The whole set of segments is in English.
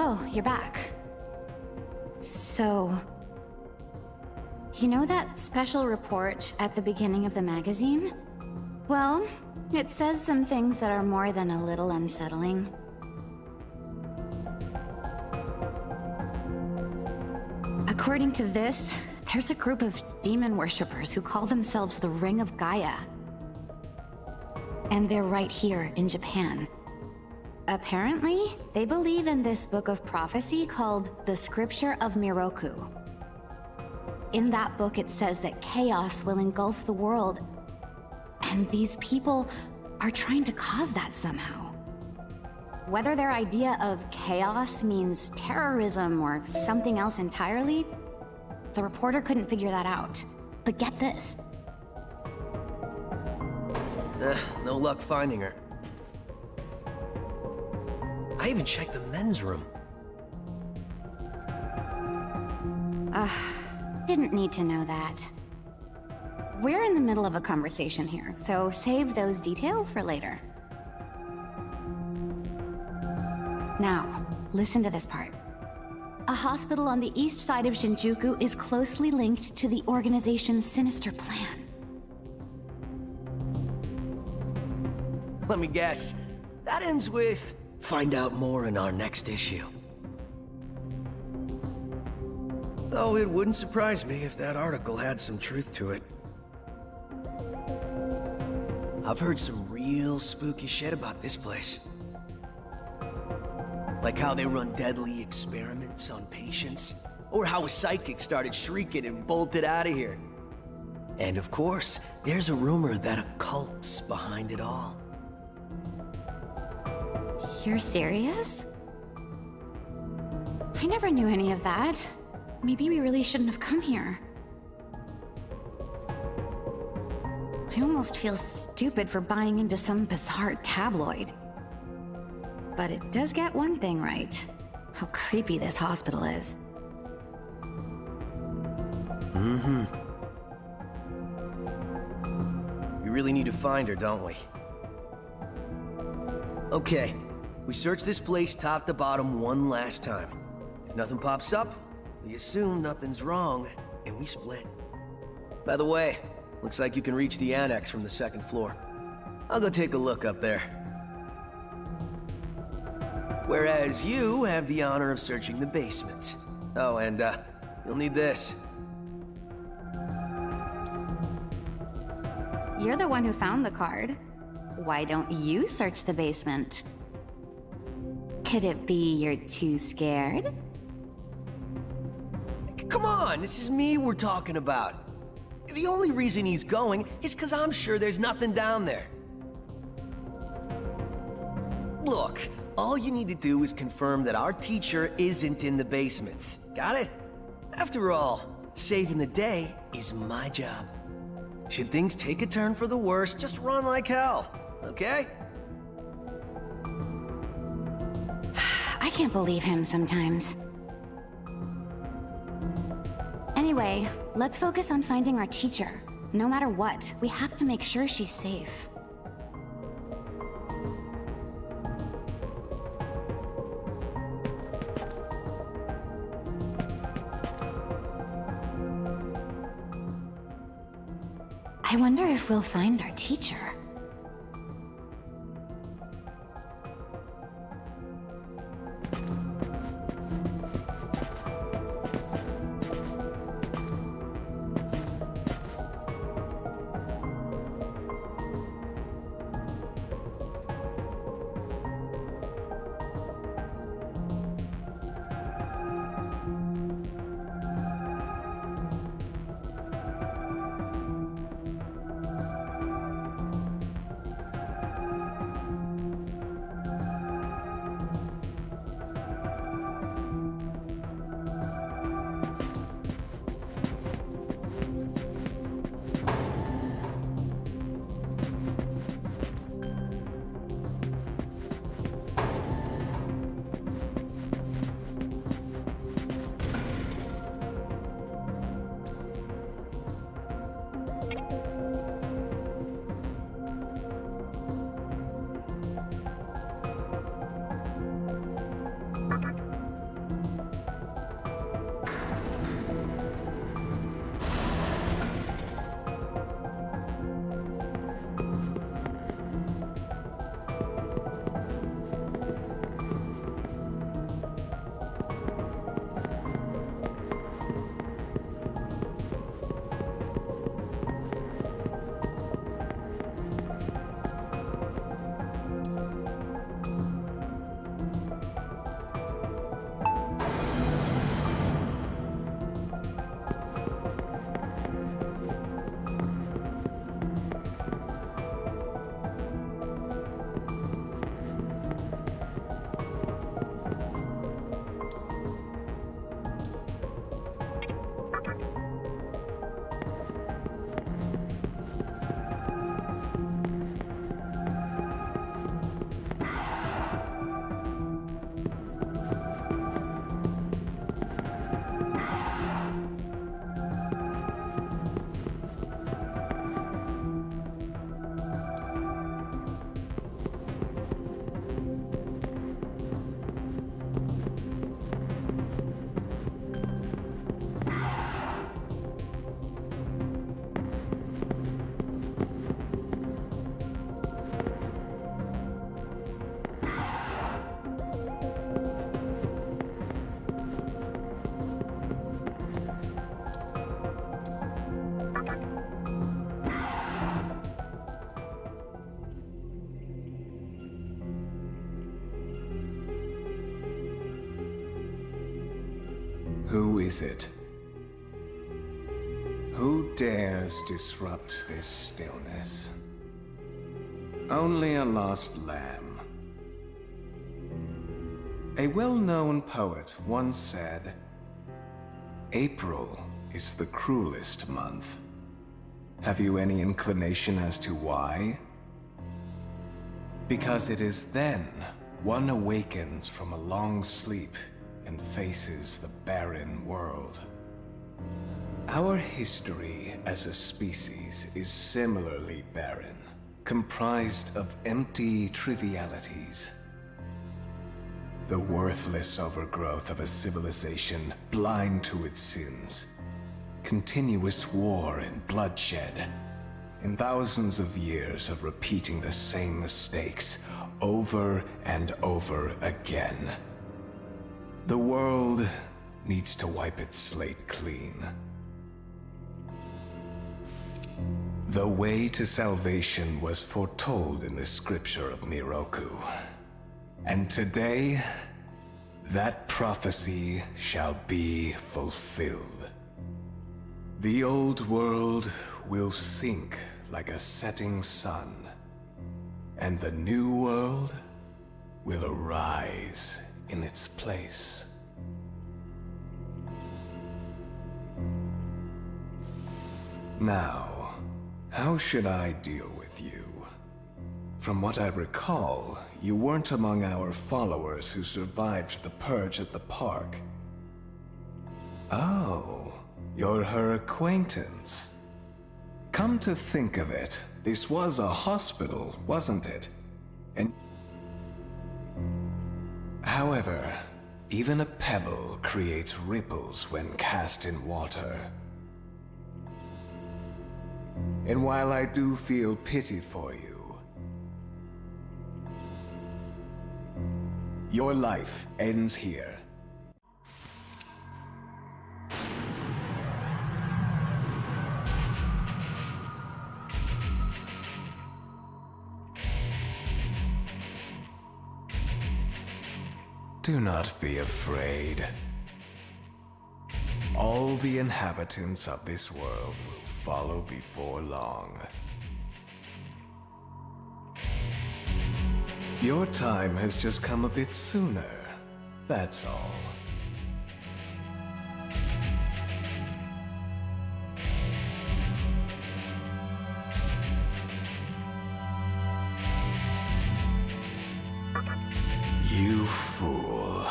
Oh, you're back. So... You know that special report at the beginning of the magazine? Well, it says some things that are more than a little unsettling. According to this, there's a group of demon worshippers who call themselves the Ring of Gaia. And they're right here in Japan. Apparently, they believe in this book of prophecy called the Scripture of Miroku. In that book, it says that chaos will engulf the world, and these people are trying to cause that somehow. Whether their idea of chaos means terrorism or something else entirely, the reporter couldn't figure that out. But get this. No luck finding her. I even checked the men's room. Didn't need to know that. We're in the middle of a conversation here, so save those details for later. Now, listen to this part. A hospital on the east side of Shinjuku is closely linked to the organization's sinister plan. Let me guess. That ends with, find out more in our next issue. Though it wouldn't surprise me if that article had some truth to it. I've heard some real spooky shit about this place. Like how they run deadly experiments on patients, or how a psychic started shrieking and bolted out of here. And of course, there's a rumor that a cult's behind it all. You're serious? I never knew any of that. Maybe we really shouldn't have come here. I almost feel stupid for buying into some bizarre tabloid. But it does get one thing right. How creepy this hospital is. We really need to find her, don't we? Okay, we search this place top to bottom one last time. If nothing pops up, we assume nothing's wrong, and we split. By the way, looks like you can reach the annex from the second floor. I'll go take a look up there. Whereas you have the honor of searching the basement. Oh, and you'll need this. You're the one who found the card. Why don't you search the basement? Could it be you're too scared? Come on, this is me we're talking about. The only reason he's going is because I'm sure there's nothing down there. Look, all you need to do is confirm that our teacher isn't in the basement. Got it? After all, saving the day is my job. Should things take a turn for the worse, just run like hell, okay? I can't believe him sometimes. Anyway, let's focus on finding our teacher. No matter what, we have to make sure she's safe. I wonder if we'll find our teacher. Who is it? Who dares disrupt this stillness? Only a lost lamb. A well-known poet once said, "April is the cruelest month." Have you any inclination as to why? Because it is then one awakens from a long sleep and faces the barren world. Our history as a species is similarly barren, comprised of empty trivialities. The worthless overgrowth of a civilization blind to its sins. Continuous war and bloodshed. And thousands of years of repeating the same mistakes over and over again. The world needs to wipe its slate clean. The way to salvation was foretold in the scripture of Miroku. And today, that prophecy shall be fulfilled. The old world will sink like a setting sun, and the new world will arise in its place. Now, how should I deal with you? From what I recall, you weren't among our followers who survived the purge at the park. Oh, you're her acquaintance. Come to think of it, this was a hospital, wasn't it? And however, even a pebble creates ripples when cast in water. And while I do feel pity for you, your life ends here. Do not be afraid. All the inhabitants of this world will follow before long. Your time has just come a bit sooner, that's all. You fool.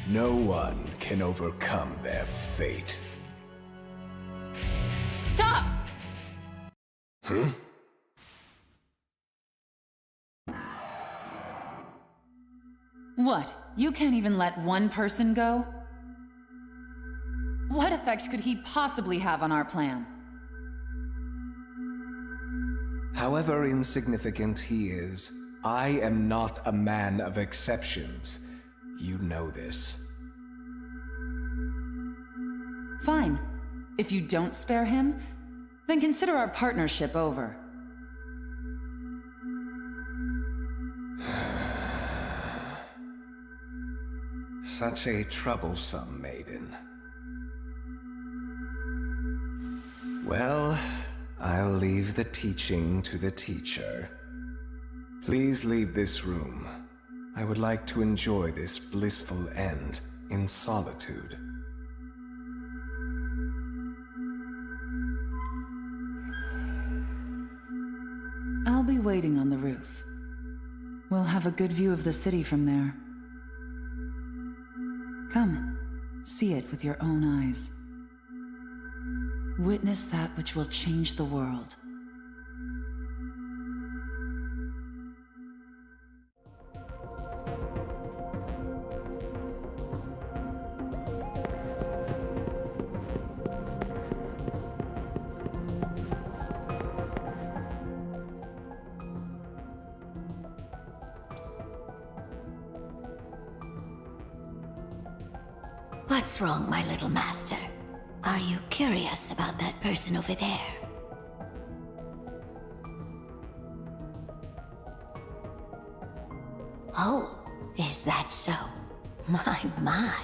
No one can overcome their fate. Stop! Huh? What? You can't even let one person go? What effect could he possibly have on our plan? However insignificant he is, I am not a man of exceptions. You know this. Fine. If you don't spare him, then consider our partnership over. Such a troublesome maiden. Well, I'll leave the teaching to the teacher. Please leave this room. I would like to enjoy this blissful end in solitude. I'll be waiting on the roof. We'll have a good view of the city from there. Come, see it with your own eyes. Witness that which will change the world. What's wrong, my little master? Are you curious about that person over there? Oh, is that so? My.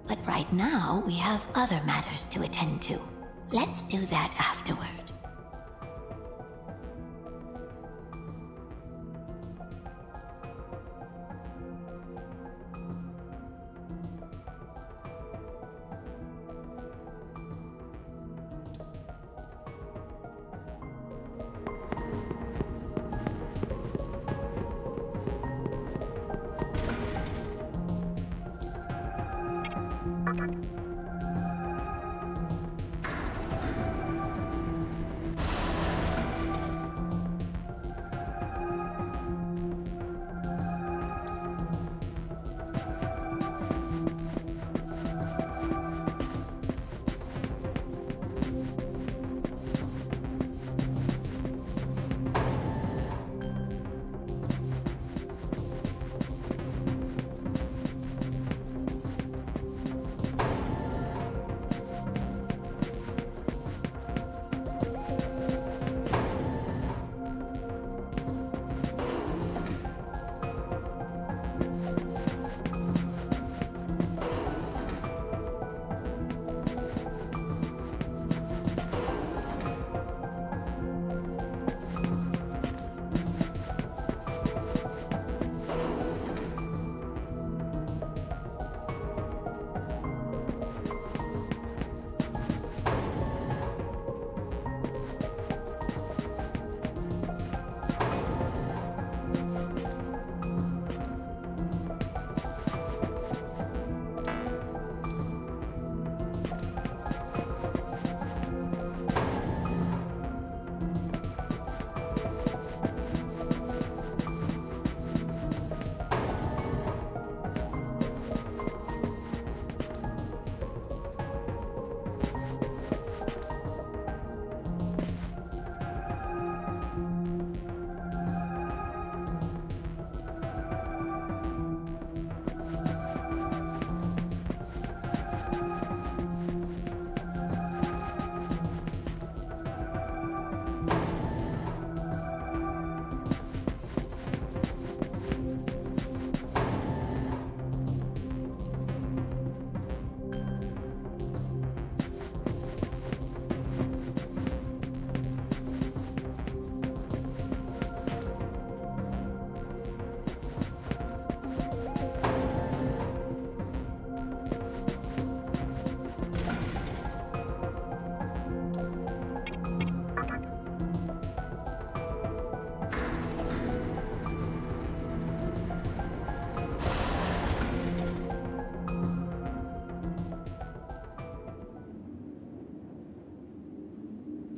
But right now, we have other matters to attend to. Let's do that afterward.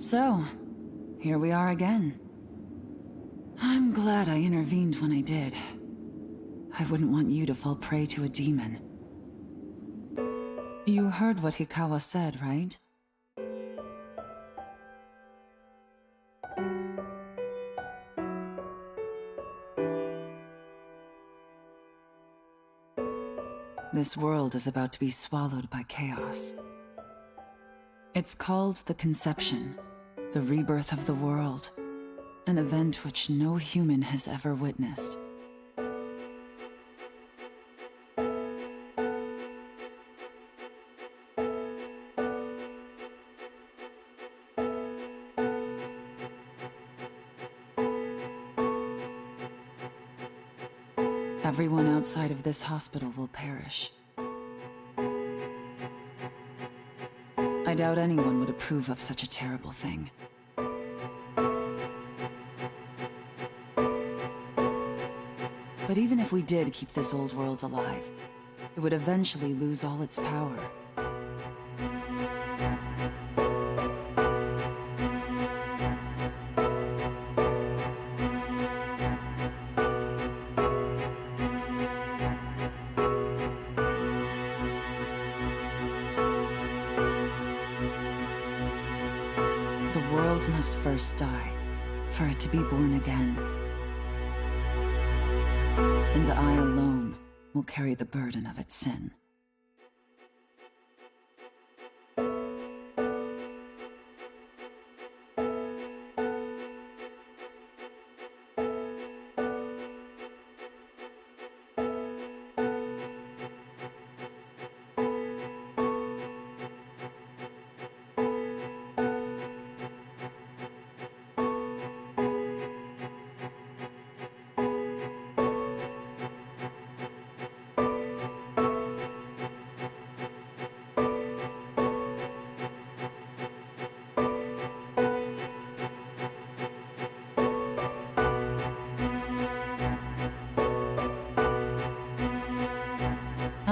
So, here we are again. I'm glad I intervened when I did. I wouldn't want you to fall prey to a demon. You heard what Hikawa said, right? This world is about to be swallowed by chaos. It's called the Conception, the rebirth of the world, an event which no human has ever witnessed. Everyone outside of this hospital will perish. I doubt anyone would approve of such a terrible thing. But even if we did keep this old world alive, it would eventually lose all its power. The world must first die, for it to be born again. And I alone will carry the burden of its sin.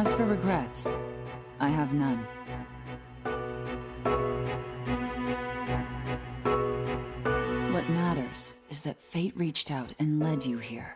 As for regrets, I have none. What matters is that fate reached out and led you here.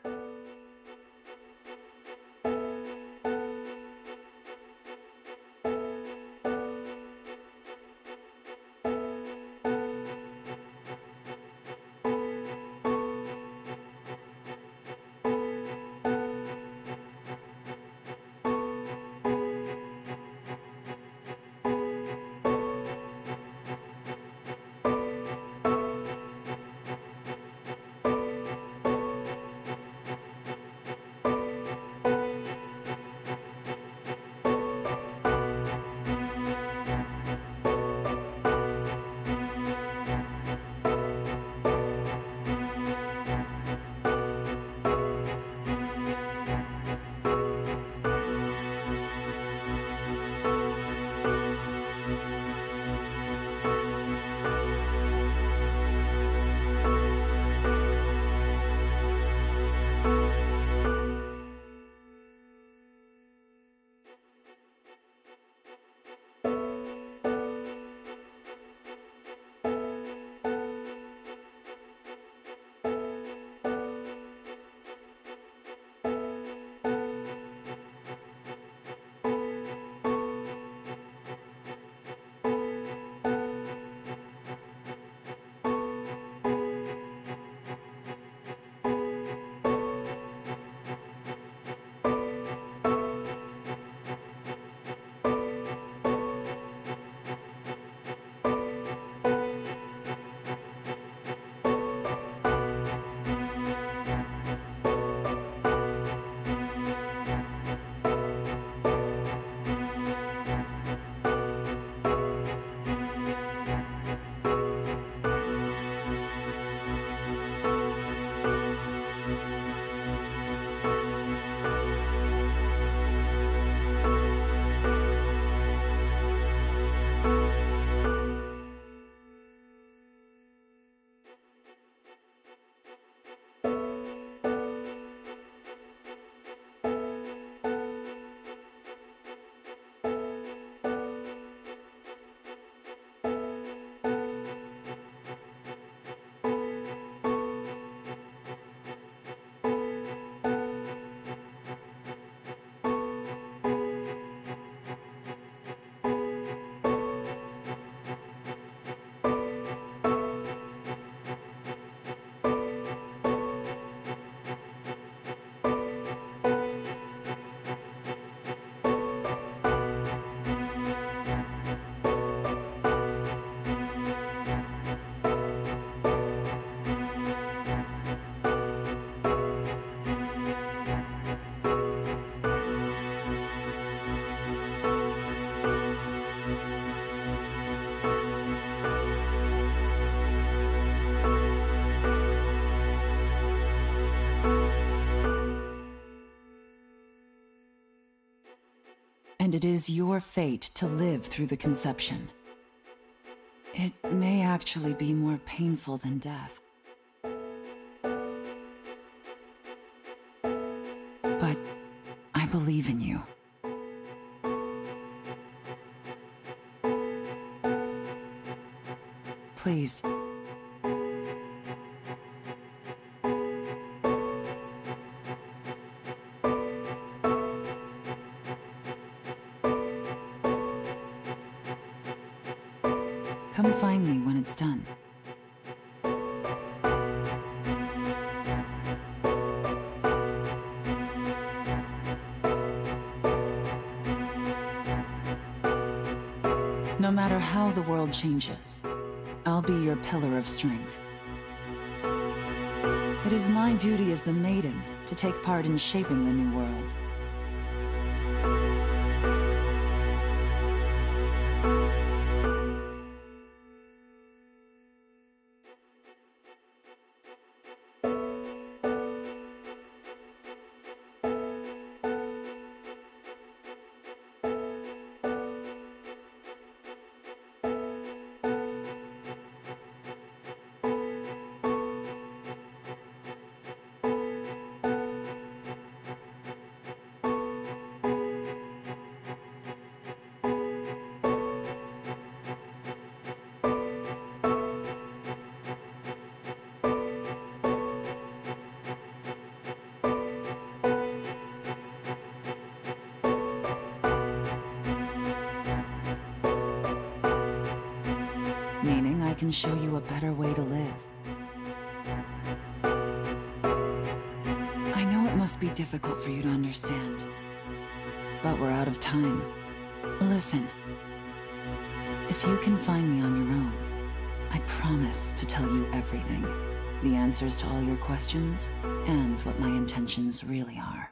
And it is your fate to live through the conception. It may actually be more painful than death. But I believe in you. Please. Come find me when it's done. No matter how the world changes, I'll be your pillar of strength. It is my duty as the Maiden to take part in shaping the new world. Meaning I can show you a better way to live. I know it must be difficult for you to understand, but we're out of time. Listen, if you can find me on your own, I promise to tell you everything. The answers to all your questions, and what my intentions really are.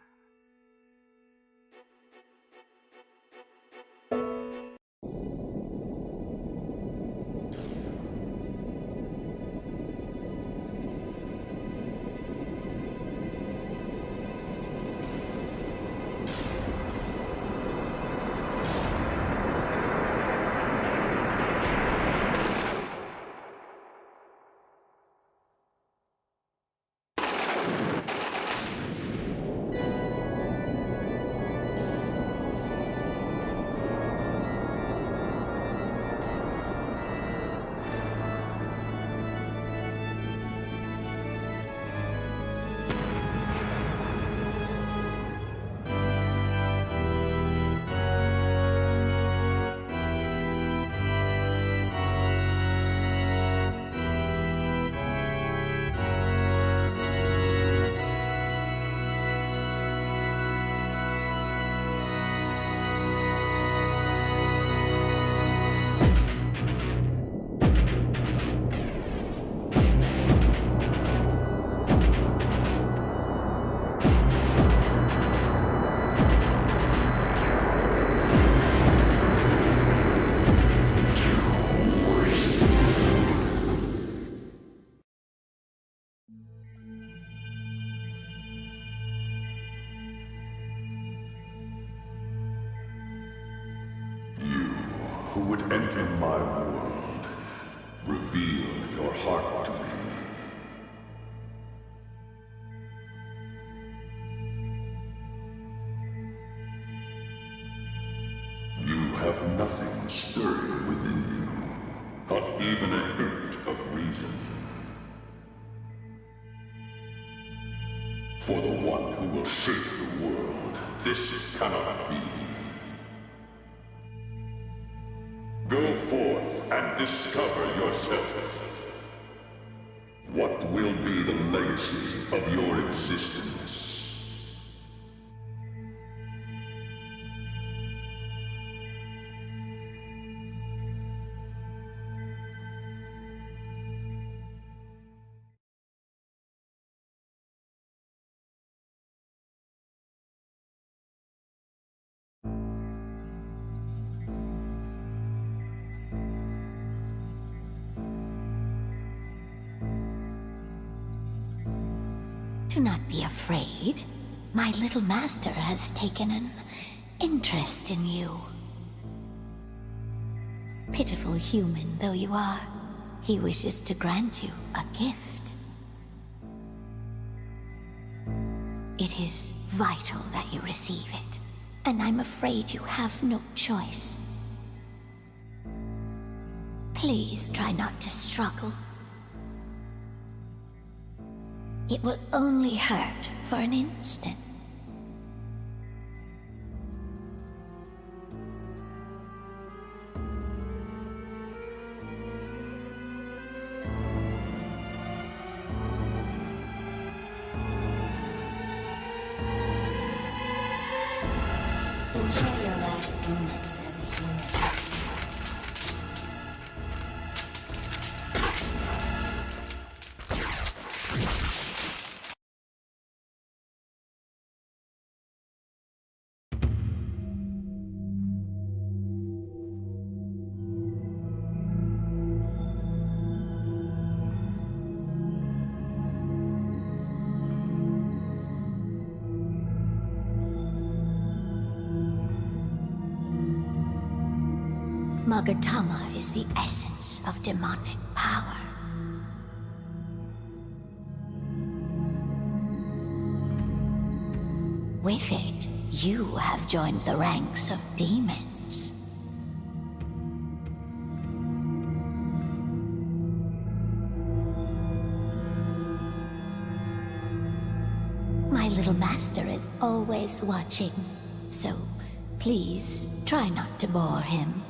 Who would enter my world, reveal your heart to me. You have nothing stirring within you, not even a hint of reason. For the one who will shape the world, this cannot be. Go forth and discover yourself. What will be the legacy of your existence? Do not be afraid. My little master has taken an interest in you. Pitiful human though you are, he wishes to grant you a gift. It is vital that you receive it, and I'm afraid you have no choice. Please try not to struggle. It will only hurt for an instant. Enjoy your last moments as a human. Magatama is the essence of demonic power. With it, you have joined the ranks of demons. My little master is always watching, so please try not to bore him.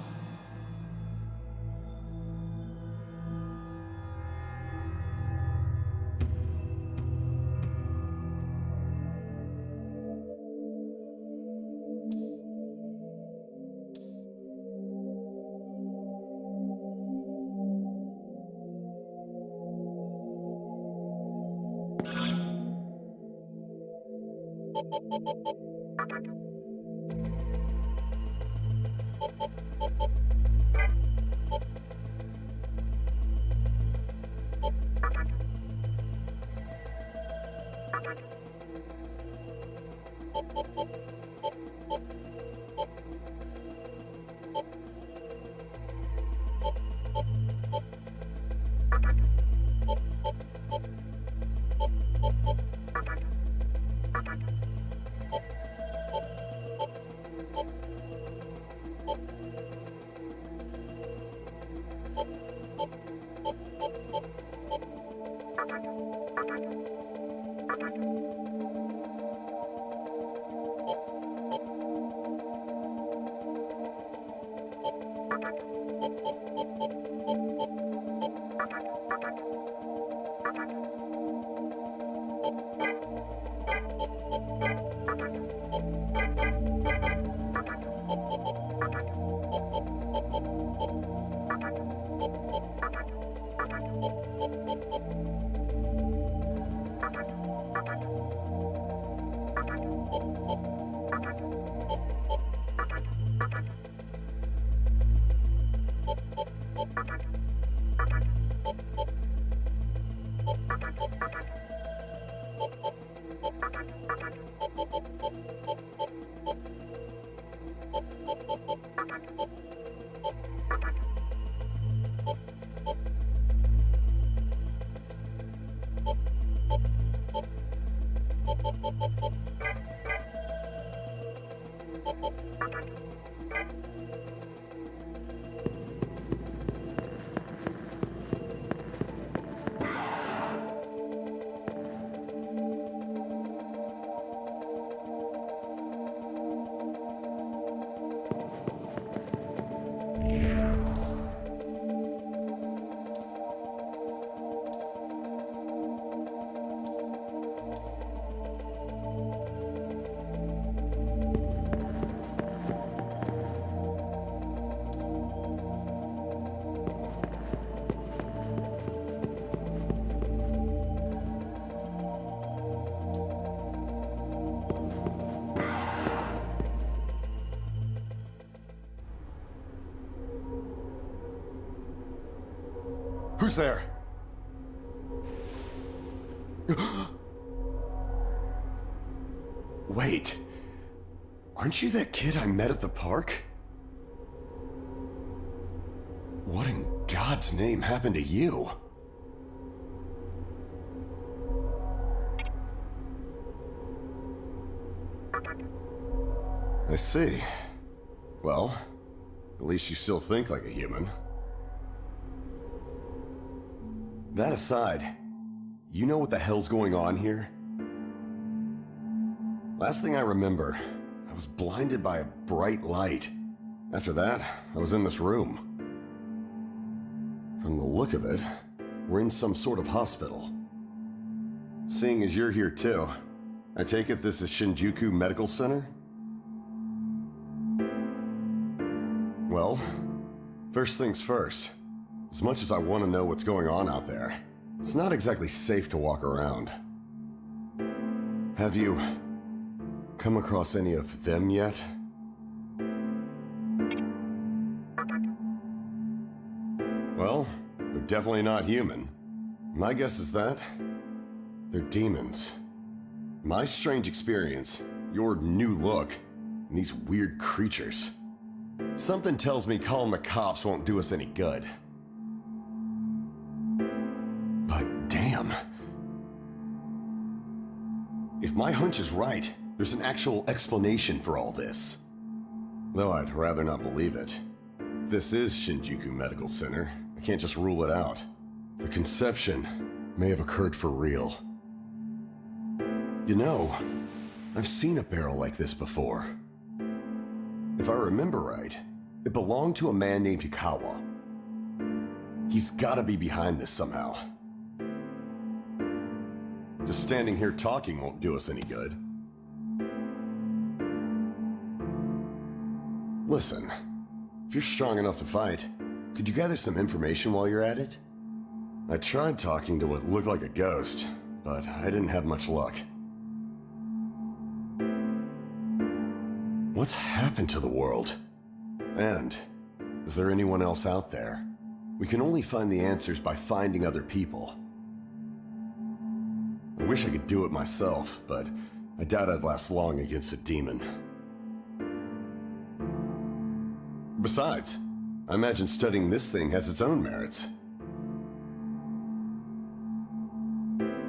Who's there? Wait. Aren't you that kid I met at the park? What in God's name happened to you? I see. Well, at least you still think like a human. That aside, you know what the hell's going on here? Last thing I remember, I was blinded by a bright light. After that, I was in this room. From the look of it, we're in some sort of hospital. Seeing as you're here too, I take it this is Shinjuku Medical Center? Well, first things first. As much as I want to know what's going on out there, it's not exactly safe to walk around. Have you come across any of them yet? Well, they're definitely not human. My guess is that they're demons. My strange experience, your new look, and these weird creatures. Something tells me calling the cops won't do us any good. But damn. If my hunch is right, there's an actual explanation for all this. Though I'd rather not believe it. If this is Shinjuku Medical Center, I can't just rule it out. The conception may have occurred for real. You know, I've seen a barrel like this before. If I remember right, it belonged to a man named Hikawa. He's gotta be behind this somehow. Just standing here talking won't do us any good. Listen, if you're strong enough to fight, could you gather some information while you're at it? I tried talking to what looked like a ghost, but I didn't have much luck. What's happened to the world? And is there anyone else out there? We can only find the answers by finding other people. I wish I could do it myself, but I doubt I'd last long against a demon. Besides, I imagine studying this thing has its own merits.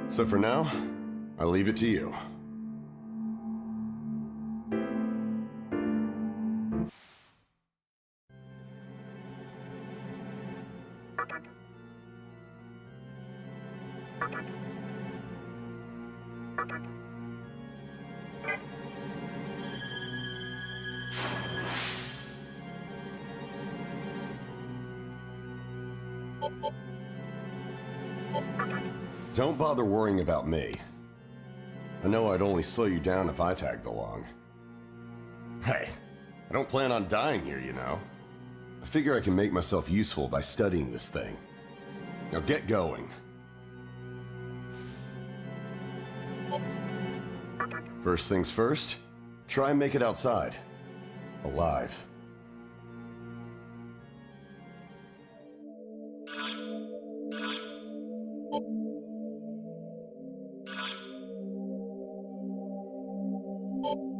So for now, I'll leave it to you. Don't bother worrying about me. I know I'd only slow you down if I tagged along. Hey, I don't plan on dying here, you know. I figure I can make myself useful by studying this thing. Now get going. First things first, try and make it outside. Alive. you